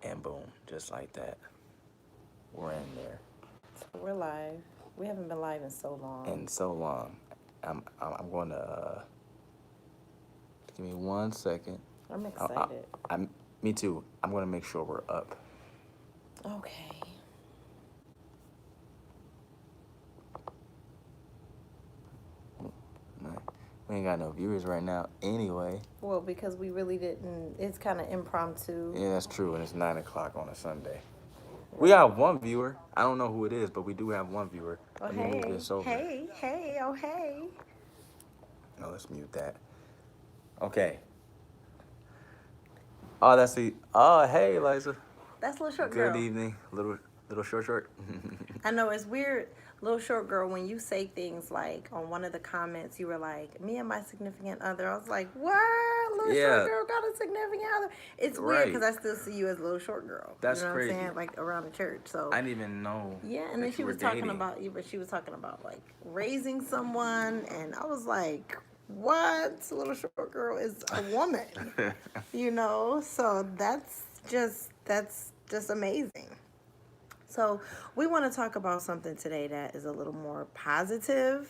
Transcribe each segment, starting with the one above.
And boom, just like that, we're in there. So we're live. We haven't been live in so long. And so long. I'm going to give me 1 second. I'm I, excited. I'm me too. I'm going to make sure we're up. Okay. We ain't got no viewers right now anyway. Well, because we really didn't. It's kind of impromptu. Yeah, that's true. And it's 9 o'clock on a Sunday. We Right. have one viewer. I don't know who it is, but we do have one viewer. Oh Let me move hey, this over. hey, oh hey. No, let's mute that. Okay. Oh, that's the. Oh, hey, Liza. That's little short Good girl. evening, little short. I know it's weird, little short girl. When you say things like on one of the comments, you were like, "Me and my significant other." I was like, "What? Little short Yeah, girl got a significant other?" It's weird right. because I still see you as a little short girl. You That's know what I'm crazy. saying? Like around the church. So I didn't even know yeah, and then that she you were was talking dating. about you, but she was talking about like raising someone, and I was like, "What? Little short girl is a woman." You know, so that's just amazing. So we want to talk about something today that is a little more positive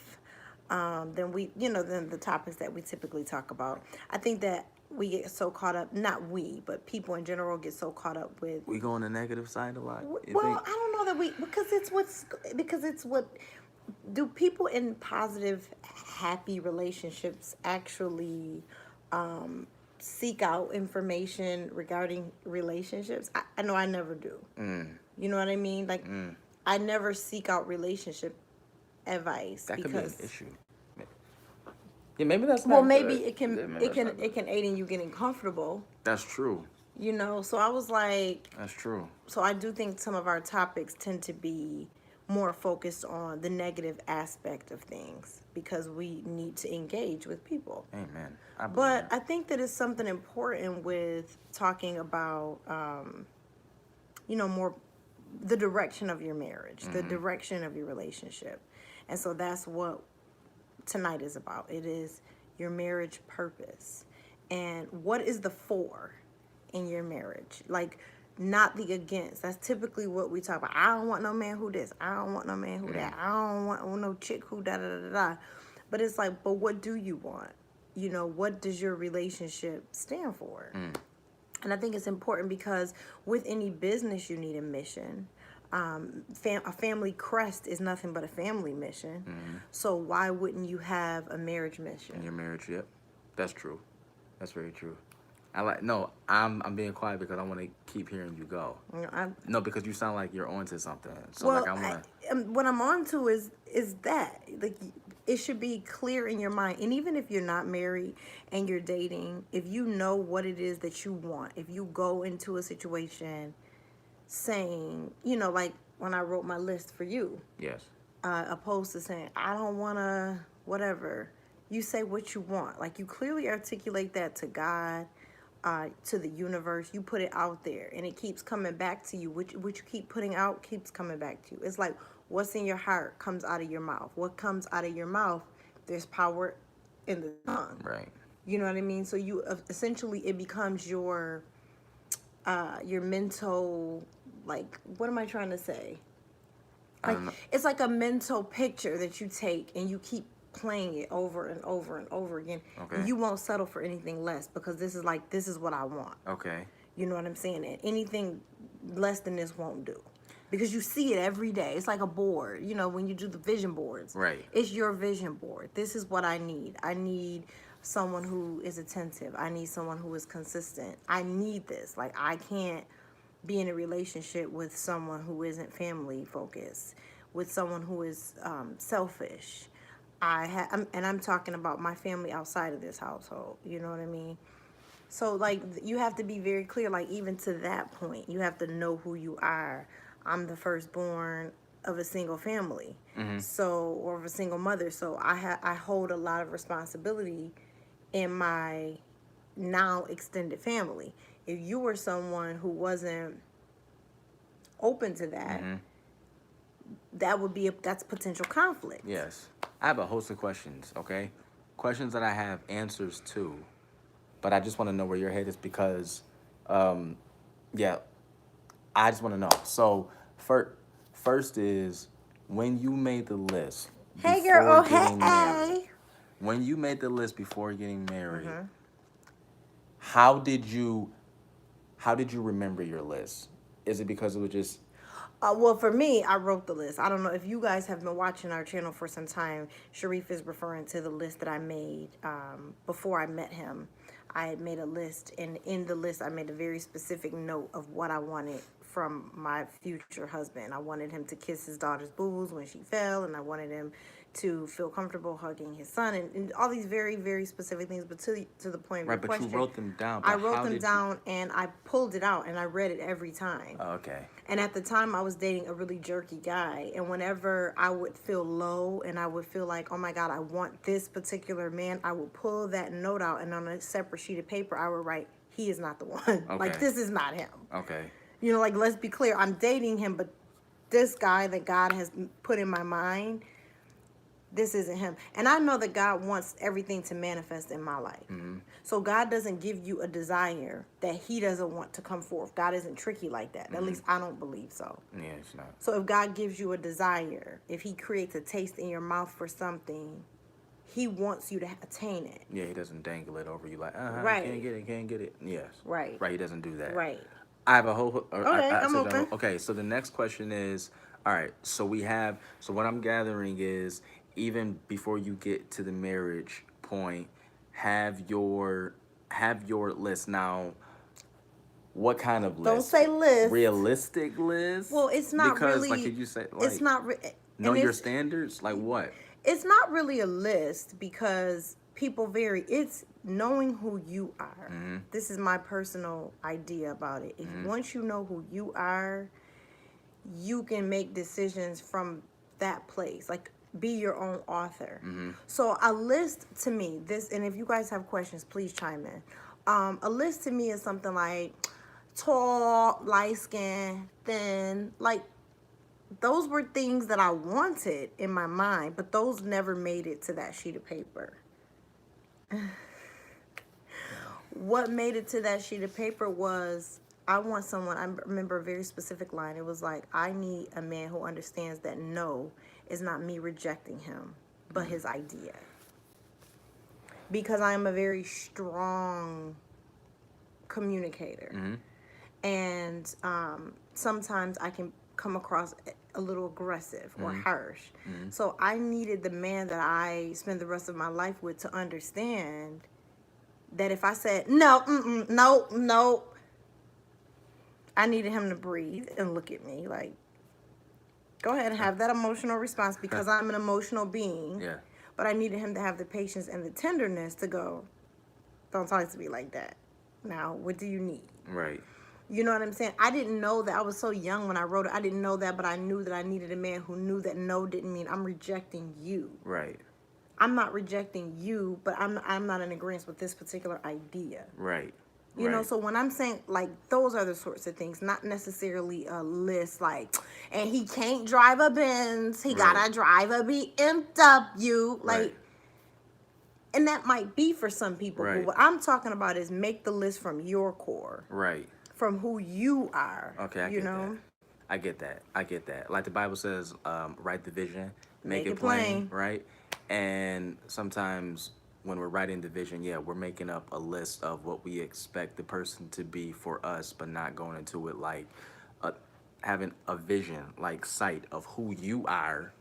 than than the topics that we typically talk about. I think that we get so caught up, not we, but people in general get so caught up with. We go on the negative side a lot. You Well, think? I don't know that we because it's what do people in positive, happy relationships actually seek out information regarding relationships? I know I never do. Mm, You know what I mean? Like, mm. I never seek out relationship advice That could be an because, issue. Yeah, maybe that's well, not maybe good. Yeah, maybe it that's can not it good. can aid in you getting comfortable. That's true. You know, so I was like, That's true. so I do think some of our topics tend to be more focused on the negative aspect of things because we need to engage with people. Amen. I believe But that. I think that it's something important with talking about, more the direction of your marriage, the Mm-hmm. direction of your relationship. And so that's what tonight is about. It is your marriage purpose. And what is the for in your marriage? Like, not the against. That's typically what we talk about. I don't want no man who this. I don't want no man who that. I don't want no chick who da da da da. But it's like, but what do you want? You know, what does your relationship stand for? Mm. And I think it's important because with any business, you need a mission. A family crest is nothing but a family mission. Mm-hmm. So why wouldn't you have a marriage mission? In your marriage, yep. That's true. That's very true. I like no. I'm being quiet because I want to keep hearing you go. You know, I, No, because you sound like you're onto something. So like well, I want to. what I'm on to is that like it should be clear in your mind. And even if you're not married and you're dating, if you know what it is that you want, if you go into a situation saying, like when I wrote my list for you, Yes. opposed to saying, I don't want to, whatever. You say what you want. Like, you clearly articulate that to God, to the universe. You put it out there, and it keeps coming back to you. What you keep putting out keeps coming back to you. It's like what's in your heart comes out of your mouth. What comes out of your mouth, there's power in the tongue. Right. You know what I mean? So you essentially it becomes your mental, like, what am I trying to say? I Like, don't know. it's like a mental picture that you take and you keep playing it over and over and over again. Okay. You won't settle for anything less because this is what I want. Okay. You know what I'm saying? And anything less than this won't do. Because you see it every day. It's like a board. You know, when you do the vision boards. Right. It's your vision board. This is what I need. I need someone who is attentive. I need someone who is consistent. I need this. Like, I can't be in a relationship with someone who isn't family focused, with someone who is selfish. I'm talking about my family outside of this household. You know what I mean? So, like, you have to be very clear. Like, even to that point, you have to know who you are. I'm the firstborn of a single family, Mm-hmm. so, or of a single mother. So I hold a lot of responsibility in my now extended family. If you were someone who wasn't open to that, Mm-hmm. that would be that's potential conflict. Yes. I have a host of questions. Okay. Questions that I have answers to, but I just want to know where your head is because, yeah, I just want to know. So, first is when you made the list Hey, girl. Oh, before getting married. hey. When you made the list before getting married, Mm-hmm. how did you remember your list? Is it because it was just Well, for me, I wrote the list. I don't know if you guys have been watching our channel for some time. Sharif is referring to the list that I made before I met him. I had made a list, and in the list, I made a very specific note of what I wanted from my future husband. I wanted him to kiss his daughter's boobs when she fell, and I wanted him to feel comfortable hugging his son, and all these very, very specific things. But to the point of right? your But question, you wrote them down. I But wrote how them did down, and I pulled it out, and I read it every time. You? Okay. And at the time, I was dating a really jerky guy. And whenever I would feel low and I would feel like, oh my God, I want this particular man, I would pull that note out. And on a separate sheet of paper, I would write, he is not the one. Like, Okay. this is not him. Okay. You know, like, let's be clear. I'm dating him, but this guy that God has put in my mind, this isn't him. And I know that God wants everything to manifest in my life. Mm-hmm. So God doesn't give you a desire that he doesn't want to come forth. God isn't tricky like that. At least I don't believe so. Yeah, it's not. So if God gives you a desire, if he creates a taste in your mouth for something, he wants you to attain it. Yeah, he doesn't dangle it over you like, Right. can't get it. Yes. Right. Right, he doesn't do that. Right. I have a whole. I'm said open. Okay, so the next question is, all right. So we have. So what I'm gathering is, even before you get to the marriage point, have your list now. What kind of list? Don't say list. Realistic list. Well, it's not because, really. like, did you say like It's not. know and your it's- standards? Like what? It's not really a list because people vary. It's knowing who you are. Mm-hmm. This is my personal idea about it. If once you know who you are, you can make decisions from that place. Like, be your own author. Mm-hmm. So a list to me, this, and if you guys have questions, please chime in. A list to me is something like tall, light skin, thin, like those were things that I wanted in my mind, but those never made it to that sheet of paper. What made it to that sheet of paper was I want someone, I remember a very specific line. It was like, I need a man who understands that no is not me rejecting him, but his idea. Because I am a very strong communicator. Mm-hmm. And sometimes I can come across a little aggressive or harsh. So I needed the man that I spend the rest of my life with to understand that if I said, no, no, I needed him to breathe and look at me like, go ahead and have that emotional response because I'm an emotional being. Yeah. But I needed him to have the patience and the tenderness to go, don't talk to me like that. Now, what do you need? Right. You know what I'm saying? I didn't know that. I was so young when I wrote it. I didn't know that, but I knew that I needed a man who knew that no didn't mean I'm rejecting you. Right. I'm not rejecting you, but I'm not in agreement with this particular idea. Right. You know, so when I'm saying, like, those are the sorts of things, not necessarily a list, like, and he can't drive a Benz, he gotta drive a BMW, like, Right. and that might be for some people, Right. but what I'm talking about is make the list from your core, Right. from who you are, Okay, I you get know? that. I get that. I get that. Like the Bible says, write the vision, make Make it it plain, plain. right? And sometimes when we're writing the vision, yeah, we're making up a list of what we expect the person to be for us, but not going into it like having a vision, like sight of who you are,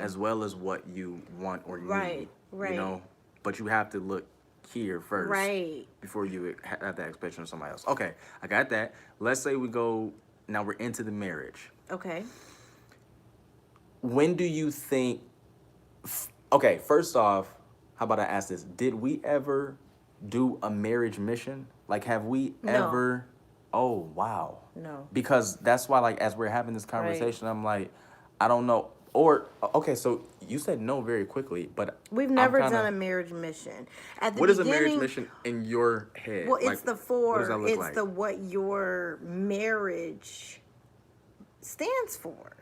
as well as what you want or need. Right, right. You know, but you have to look here first, Right. before you have that expectation of somebody else. Okay, I got that. Let's say we go. Now we're into the marriage. Okay. When do you think? Okay, first off, how about I ask this? Did we ever do a marriage mission? Like, have we No. ever? Oh, wow. No. Because that's why, like, as we're having this conversation, I'm like, I don't know. Or okay, so you said no very quickly, but We've I'm never kinda- done a marriage mission. At the What is a beginning, marriage mission in your head? Well, it's Like, the What does for. that look It's like? the what your marriage stands for.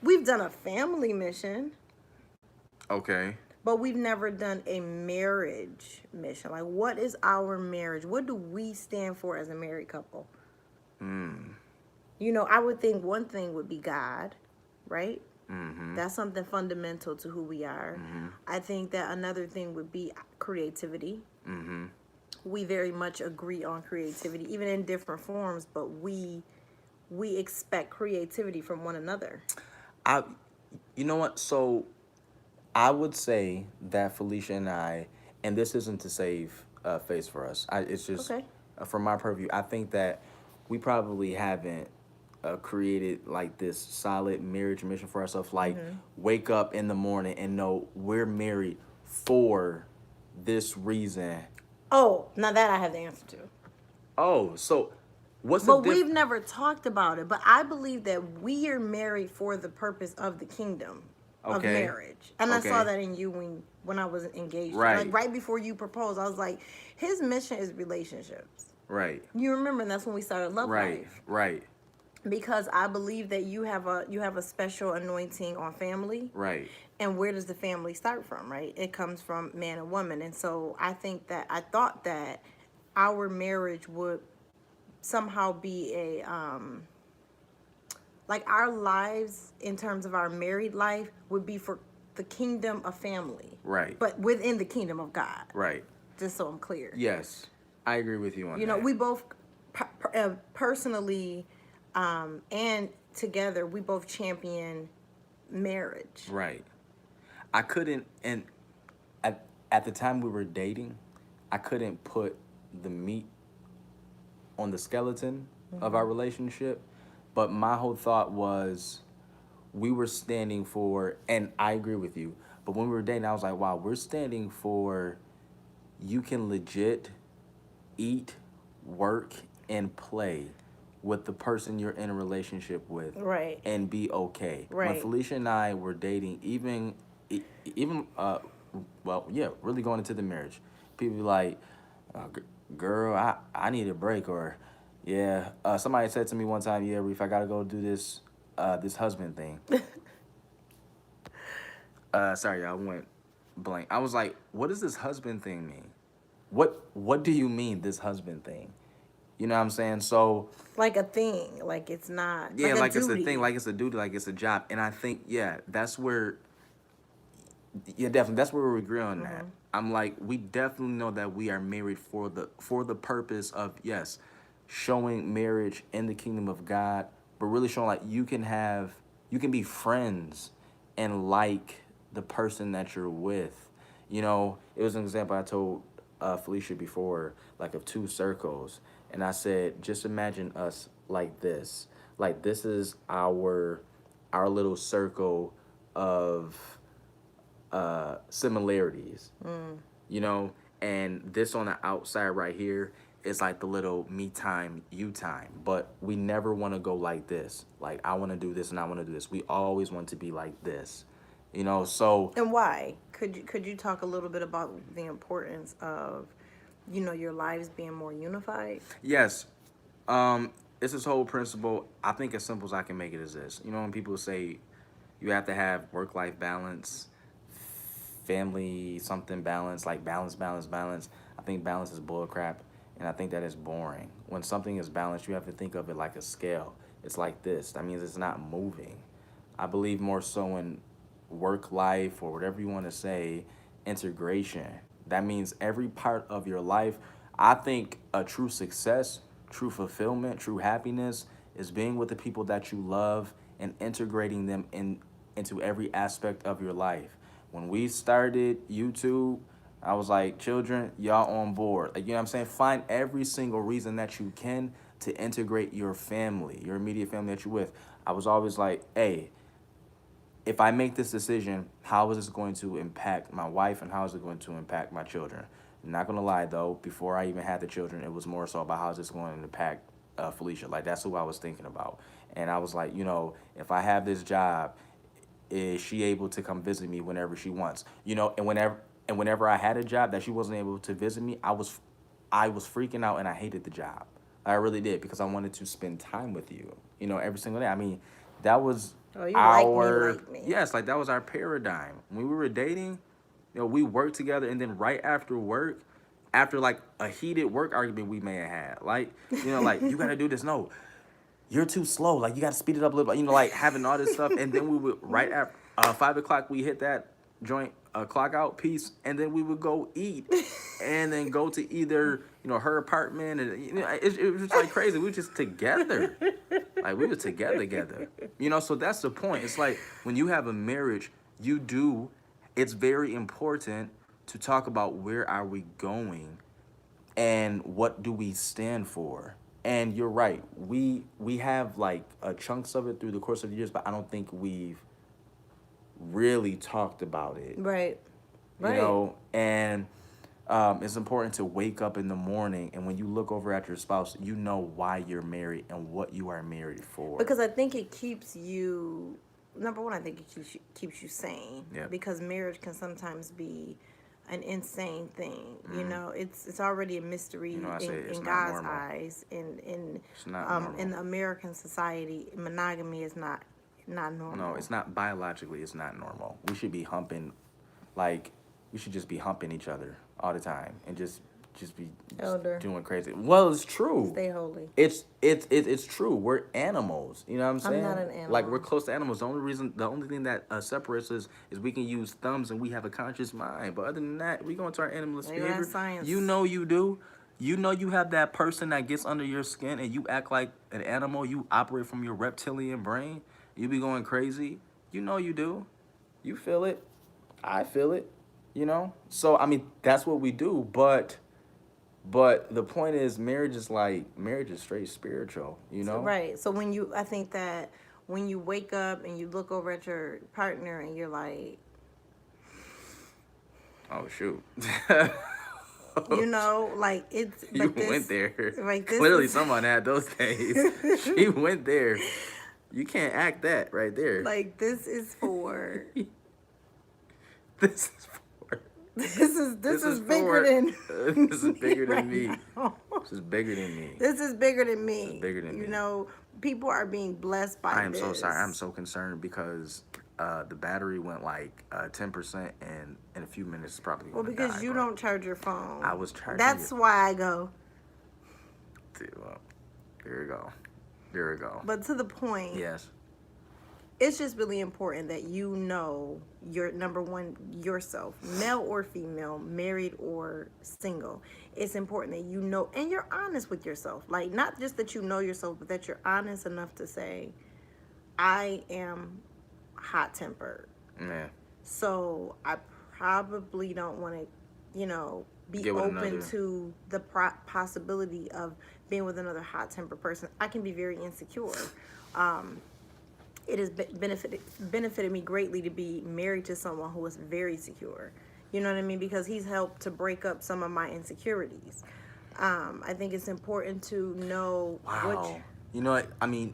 We've done a family mission, Okay. but we've never done a marriage mission. Like, what is our marriage? What do we stand for as a married couple? You know, I would think one thing would be God, right? That's something fundamental to who we are. I think that another thing would be creativity. We very much agree on creativity, even in different forms, but we expect creativity from one another. I, you know what? So I would say that Felicia and I, and this isn't to save face for us. It's just Okay. from my purview. I think that we probably haven't created like this solid marriage mission for ourselves. Like, wake up in the morning and know we're married for this reason. Oh, now that I have the answer to. Oh, so what's the But we've difference? never talked about it. But I believe that we are married for the purpose of the kingdom of Okay. marriage. And I saw Okay. that in you when I was engaged. Right. Like right before you proposed, I was like, his mission is relationships. Right. You remember that's when we started Love Right. Life. Right. Because I believe that you have a special anointing on family. Right. And where does the family start from, right? It comes from man and woman. And so I thought that our marriage would somehow be a like our lives in terms of our married life would be for the kingdom of family, Right. but within the kingdom of God, Right. just so I'm clear. Yes, I agree with you on You know, that. we both personally and together we both champion marriage. Right. I couldn't, and at the time we were dating, I couldn't put the meat on the skeleton of our relationship. But my whole thought was we were standing for, and I agree with you, but when we were dating, I was like, wow, we're standing for you can legit eat, work, and play with the person you're in a relationship with, Right. and be okay. When Right. Felicia and I were dating, even well, yeah, really going into the marriage, people be like, girl, I need a break, or yeah, somebody said to me one time, yeah, Reef, I gotta go do this husband thing. Sorry, I went blank. I was like, what does this husband thing mean? What do you mean, this husband thing? You know what I'm saying? So Like a thing, like it's not yeah, like a like it's a duty. thing, like it's a duty, like it's a job. And I think, yeah, that's where, yeah, definitely, that's where we agree on that. I'm like, we definitely know that we are married for the purpose of, yes, showing marriage in the kingdom of God, but really showing like you can be friends and like the person that you're with. You know, it was an example I told Felicia before, like of two circles, and I said, just imagine us like this. Like this is our little circle of similarities, you know, and this on the outside right here is like the little me time, you time. But we never want to go like this. Like I want to do this and I want to do this. We always want to be like this, you know. So And why? Could you talk a little bit about the importance of, your lives being more unified? yes, it's this whole principle. I think as simple as I can make it is this. You know, when people say you have to have work life balance, family something balance, like balance. I think balance is bull crap, and I think that is boring. When something is balanced, you have to think of it like a scale. It's like this. That means it's not moving. I believe more so in work life or whatever you want to say, integration. That means every part of your life. I think a true success, true fulfillment, true happiness is being with the people that you love and integrating them into every aspect of your life. When we started YouTube, I was like, children, y'all on board. Like, you know what I'm saying? Find every single reason that you can to integrate your family, your immediate family that you're with. I was always like, hey, if I make this decision, how is this going to impact my wife and how is it going to impact my children? I'm not gonna lie though, before I even had the children, it was more so about how is this going to impact Felicia. Like that's who I was thinking about, and I was like, you know, if I have this job, is she able to come visit me whenever she wants? You know, and whenever I had a job that she wasn't able to visit me, I was freaking out and I hated the job. I really did because I wanted to spend time with you, you know, every single day. I mean, that was Oh, you our like me. yes, like that was our paradigm. When we were dating, you know, we worked together and then right after work, after like a heated work argument we may have had, like, you know, like you gotta do this. No, you're too slow. Like you got to speed it up a little bit. Like having all this stuff, and then we would right at 5 o'clock we hit that joint clock out piece, and then we would go eat, and then go to either her apartment, and it was just like crazy. We were just together, like we were together. So that's the point. It's like when you have a marriage, it's very important to talk about where are we going and what do we stand for. And you're right, we have like chunks of it through the course of the years, but I don't think we've really talked about it. Right. And it's important to wake up in the morning, and when you look over at your spouse, you know why you're married and what you are married for. Because I think it keeps you, number one, I think it keeps you sane. Yeah. Because marriage can sometimes be an insane thing. It's already a mystery in God's normal. eyes. In normal. the American society, monogamy is not normal. No, it's not biologically. It's not normal. We should be humping, we should just be humping each other all the time and just be Elder. doing crazy. Well, it's true. Stay holy. It's true. We're animals. You know what I'm saying? I'm not an animal. Like we're close to animals. The only thing that separates us is we can use thumbs and we have a conscious mind. But other than that, we go into our animalistic Maybe that's behavior. science. You know you do. You know you have that person that gets under your skin and you act like an animal. You operate from your reptilian brain. You be going crazy. You know you do. You feel it. I feel it. So I mean that's what we do. But the point is, marriage is straight spiritual. Right. So I think that when you wake up and you look over at your partner and you're like, oh shoot. like it's. You went there. Like this Clearly, someone had those days. She went there. You can't act that right there. Like this is for. This is for. This is bigger than. This is bigger right than me. now. This is bigger than me. This is bigger than me. This is bigger than me. People are being blessed by I am this. so sorry. I'm so concerned because the battery went 10%, and in a few minutes it's probably going to die. Well, because you don't charge your phone. I was charging. That's why I go. There we go. But to the point. Yes. It's just really important that you know your number one, yourself, male or female, married or single. It's important that you know, and you're honest with yourself. Like, not just that you know yourself, but that you're honest enough to say, I am hot-tempered. Yeah. So I probably don't want to, be open to the possibility of being with another hot-tempered person. I can be very insecure. It has benefited me greatly to be married to someone who is very secure. You know what I mean? Because he's helped to break up some of my insecurities. I think it's important to know. Wow. You know what? I mean,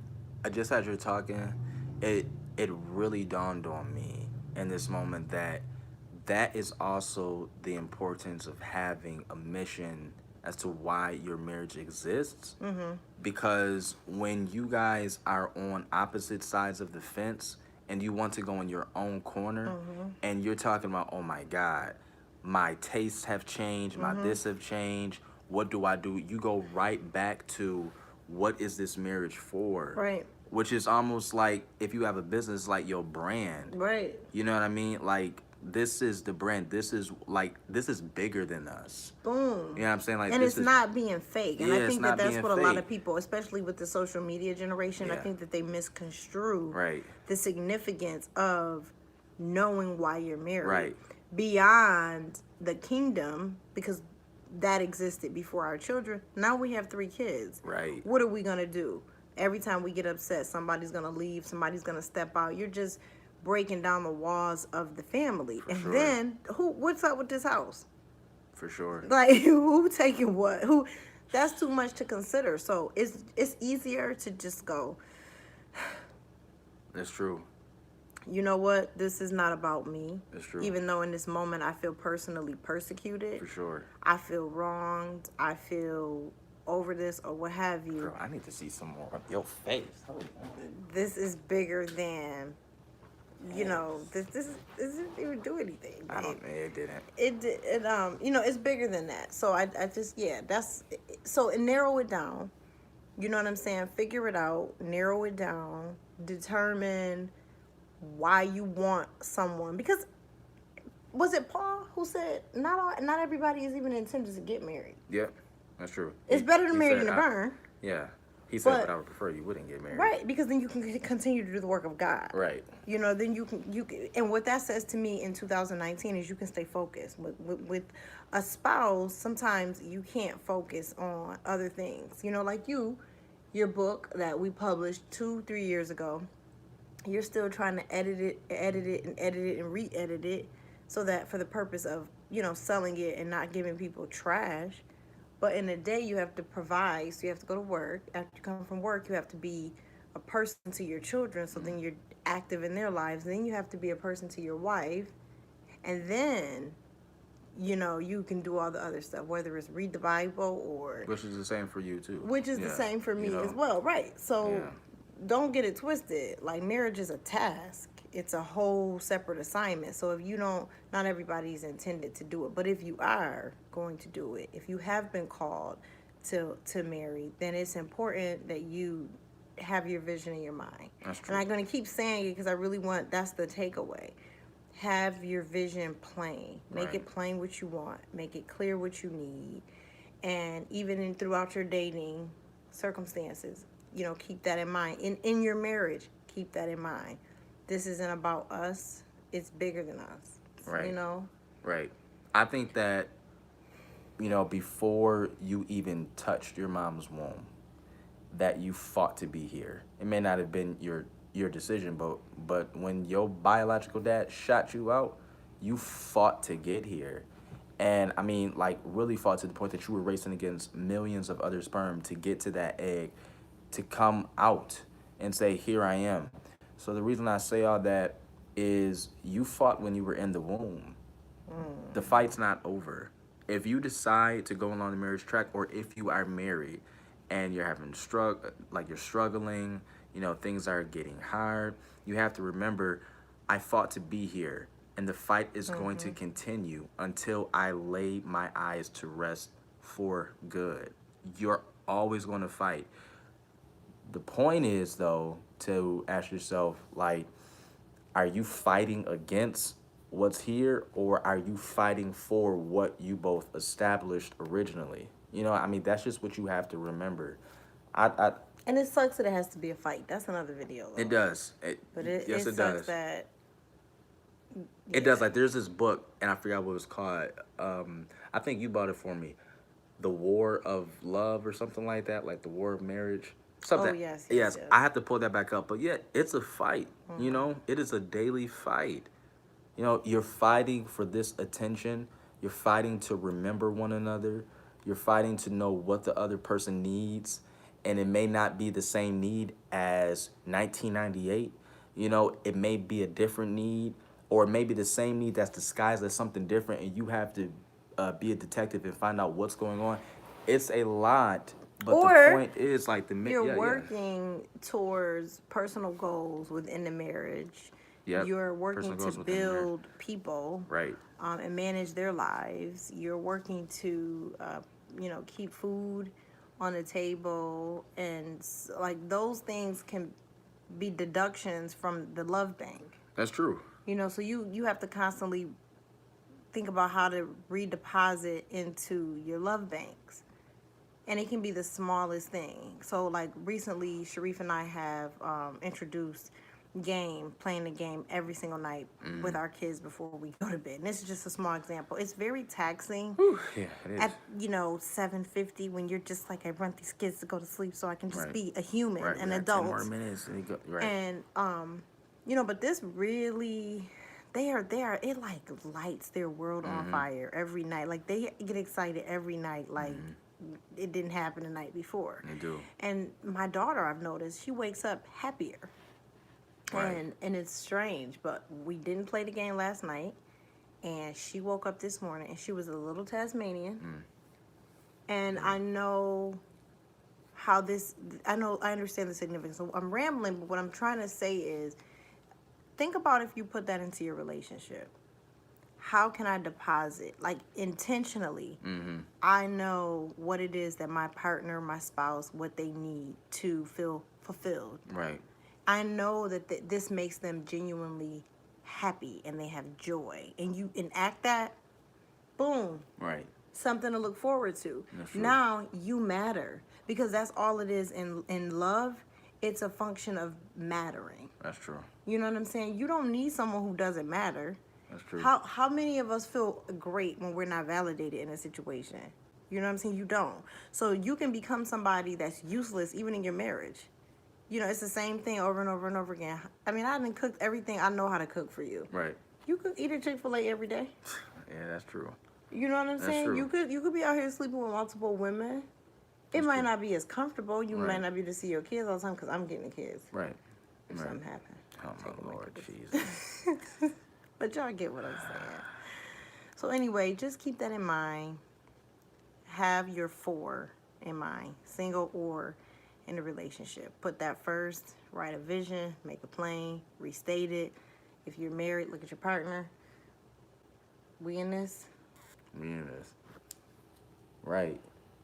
just as you're talking, it really dawned on me in this moment that is also the importance of having a mission as to why your marriage exists. Mm-hmm. Because when you guys are on opposite sides of the fence and you want to go in your own corner, mm-hmm. and you're talking about, oh my God, my tastes have changed, my mm-hmm. this have changed, what do I do? You go right back to what is this marriage for? Right. Which is almost like if you have a business, like your brand. Right. You know what I mean? Like, this is the brand. This is bigger than us. Boom. You know what I'm saying? Like, and it's not being fake. And I think that's what a lot of people, especially with the social media generation, I think that they misconstrue the significance of knowing why you're married. Right. Beyond the kingdom, because that existed before our children. Now we have 3 kids. Right. What are we going to do? Every time we get upset, somebody's going to leave, somebody's going to step out. You're just breaking down the walls of the family. For and sure. then what's up with this house? For sure. Like, who taking what? That's too much to consider. So it's easier to just go, That's true. you know what? This is not about me. That's true. Even though in this moment I feel personally persecuted. For sure. I feel wronged. I feel over this or what have you. Girl, I need to see some more of your face. This is bigger than, this didn't even do anything. I don't know. It didn't. It's bigger than that. So I just, that's, so narrow it down. You know what I'm saying? Figure it out, narrow it down, determine why you want someone. Because was it Paul who said not everybody is even intended to get married? Yeah, that's true. It's better to He marry said, than to burn. yeah. He said, but But I would prefer you wouldn't get married. right, because then you can continue to do the work of God. Right. You know, then you can, and what that says to me in 2019 is you can stay focused. With a spouse, sometimes you can't focus on other things. You know, like your book that we published 2-3 years ago, you're still trying to edit it and re-edit it, so that for the purpose of, you know, selling it and not giving people trash. But in the day, you have to provide. So you have to go to work. After you come from work, you have to be a person to your children. So then you're active in their lives. Then you have to be a person to your wife. And then, you know, you can do all the other stuff, whether it's read the Bible or. Which is the same for you, too. Which is the same for me as well. Right. So don't get it twisted. Like, marriage is a task. It's a whole separate assignment. So if you don't, not everybody's intended to do it. But if you are going to do it, if you have been called to marry, then it's important that you have your vision in your mind. That's true. And I'm going to keep saying it because I really want, that's the takeaway. Have your vision plain. Make it plain what you want. Make it clear what you need. And even throughout your dating circumstances, you know, keep that in mind. In your marriage, keep that in mind. This isn't about us. It's bigger than us. Right. You know? Right. I think that, you know, before you even touched your mom's womb, that you fought to be here. It may not have been your decision, but when your biological dad shot you out, you fought to get here. And I mean, like, really fought to the point that you were racing against millions of other sperm to get to that egg, to come out and say, here I am. So the reason I say all that is you fought when you were in the womb. The fight's not over. If you decide to go along the marriage track, or if you are married and you're having you're struggling, you know, things are getting hard, you have to remember, I fought to be here, and the fight is going to continue until I lay my eyes to rest for good. You're always going to fight. The point is, though, to ask yourself, like, are you fighting against what's here, or are you fighting for what you both established originally? You know, I mean, that's just what you have to remember. And it sucks that it has to be a fight. That's another video, though. It does. But yes, it sucks does. that... It does. Like, there's this book, and I forgot what it was called. I think you bought it for me. The War of Love or something like that, like the War of Marriage. Something. Oh, yes. I have to pull that back up. But yeah, it's a fight. You know, it is a daily fight. You know, you're fighting for this attention. You're fighting to remember one another. You're fighting to know what the other person needs. And it may not be the same need as 1998. You know, it may be a different need, or it may be the same need that's disguised as something different, and you have to be a detective and find out what's going on. It's a lot. But the point is, like, you're working towards personal goals within the marriage. Yep. You're working to build people, right, and manage their lives. You're working to, you know, keep food on the table, and like those things can be deductions from the love bank. That's true. You know, so you have to constantly think about how to redeposit into your love banks. And it can be the smallest thing. So, like, recently, Sharif and I have introduced playing the game every single night with our kids before we go to bed. And this is just a small example. It's very taxing. Whew, yeah, it is. At, you know, 7:50, when you're just like, I want these kids to go to sleep so I can just be a human, an adult. 10 more minutes and you go, And, you know, but this really... it like lights their world on fire every night. Like, they get excited every night, like it didn't happen the night before. They do. And my daughter, I've noticed, she wakes up happier. Right. And it's strange, but we didn't play the game last night, and she woke up this morning and she was a little Tasmanian. And I know how I understand the significance. So I'm rambling, but what I'm trying to say is, think about if you put that into your relationship. how can I deposit, like intentionally? I know what it is that my partner, my spouse, what they need to feel fulfilled. Right. I know that this makes them genuinely happy and they have joy. And you enact that, boom, Right. something to look forward to. That's true. Now you matter, because that's all it is in love. It's a function of mattering. That's true. You know what I'm saying? You don't need someone who doesn't matter. That's true. How many of us feel great when we're not validated in a situation? You know what I'm saying? You don't. So you can become somebody that's useless even in your marriage. You know, it's the same thing over and over and over again. I mean, I done cooked everything I know how to cook for you. Right. You could eat a Chick-fil-A every day. Yeah, that's true. You know what I'm That's saying? true. You could be out here sleeping with multiple women. It might not be as comfortable. You Right. might not be able to see your kids all the time because I'm getting the kids. Right. If Right. something happen. Oh Taking my my Lord kids. Jesus. But y'all get what I'm saying. So anyway, just keep that in mind. Have your 4 in mind, single or in a relationship. Put that first. Write a vision, make it plain, restate it. If you're married, look at your partner. We in this, Yes. Right.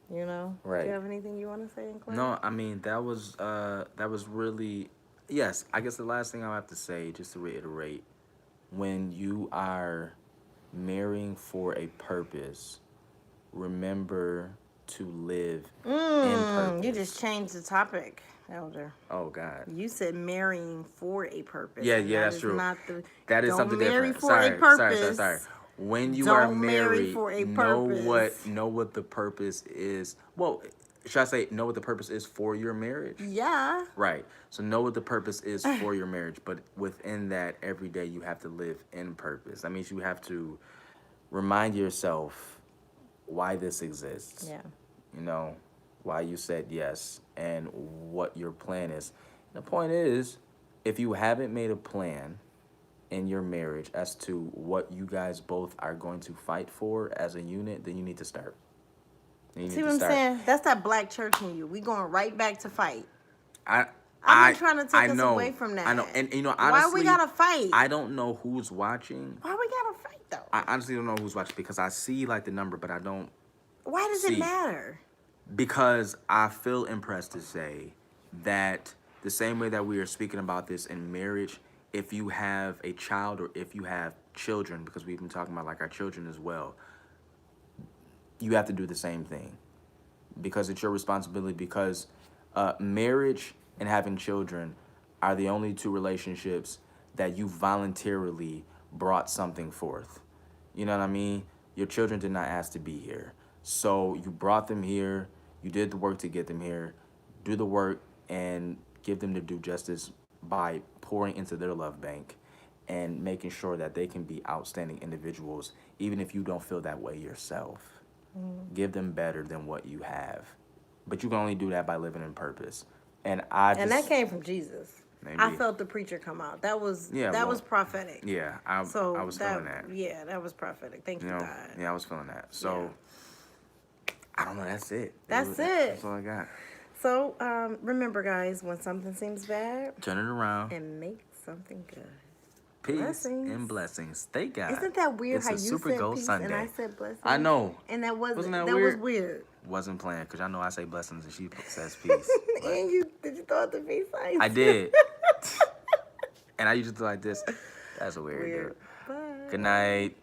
you know? Right. Do you have anything you want to say in closing? No, I mean that was really, yes. I guess the last thing I have to say, just to reiterate, when you are marrying for a purpose, remember to live in purpose. You just changed the topic, Elder. Oh God. You said marrying for a purpose. Yeah, and yeah, that that's is true. Not the, That is don't something marry different. for Sorry, a purpose. sorry. When you Don't are marry married, for a know purpose. what the purpose is. Well, should I say know what the purpose is for your marriage? Yeah. Right. So know what the purpose is for your marriage, but within that, every day you have to live in purpose. That means you have to remind yourself why this exists. Yeah. You know, why you said yes and what your plan is. The point is, if you haven't made a plan in your marriage as to what you guys both are going to fight for as a unit, then you need to start. You need See to what I'm start. saying? That's that black church in you. We going right back to fight. I've been trying to take I us know, away from that. I know, and you know, Why honestly, we gotta fight? I don't know who's watching. Why we gotta fight though? I honestly don't know who's watching because I see like the number, but I don't. Why does see. it matter? Because I feel impressed to say that the same way that we are speaking about this in marriage, if you have a child or if you have children, because we've been talking about like our children as well, you have to do the same thing because it's your responsibility. Because marriage and having children are the only 2 relationships that you voluntarily brought something forth. You know what I mean? Your children did not ask to be here. So you brought them here. You did the work to get them here. Do the work and give them the due justice by pouring into their love bank and making sure that they can be outstanding individuals, even if you don't feel that way yourself. Give them better than what you have. But you can only do that by living in purpose. And that came from Jesus. Maybe. I felt the preacher come out. That was was prophetic. Yeah, I was feeling that. Yeah, that was prophetic. Thank you, You know, God. yeah, I was feeling that. So, I don't know. That's it. That's it. That's all I got. So, remember, guys, when something seems bad, Turn it around. and make something good. Peace Blessings. and blessings. Thank God. Isn't that weird It's how a you Super said Gold peace Sunday. and I said blessings? I know. And that Wasn't that was weird? weird. Wasn't playing because I know I say blessings and she says peace. But And did you throw out the peace signs? I did. And I usually do like this. That's weird, Weird. dude. Bye. Good night.